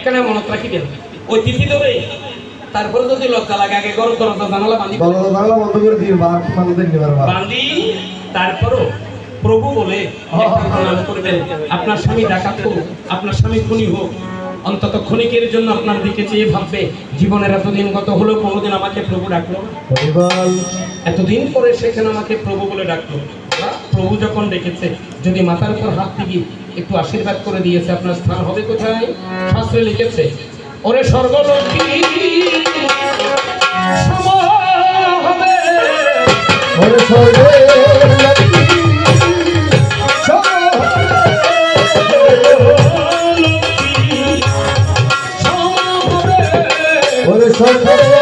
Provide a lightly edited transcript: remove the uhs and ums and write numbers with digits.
এখানে মনত রাখিবেন ওই তিথি ধরে তারপরে যদি লজ্জা লাগে আগে গরম দরজা জানালা বাঁধি বন্ধ করে দিয়ে বাঁধি তারপরও প্রভু বলে প্রণাম করবেন। আপনার স্বামী ডাকাত হোক, আপনার স্বামী খুনি হোক, অন্তত ক্ষণিকের জন্য আপনার দিকে চেয়ে ভাববে জীবনের এতদিন গত হলো কোনোদিন আমাকে প্রভু ডাকলো, এতদিন পরে সেখানে আমাকে প্রভু বলে ডাকলো। প্রভু যখন ডেকেছে যদি মাথার উপর হাত দিয়ে একটু আশীর্বাদ করে দিয়েছে, আপনার স্থান হবে কোথায়? শাস্ত্রে লিখেছে, ওরে স্বর্গলোকী হবে, ওরে স্বর্গলোকী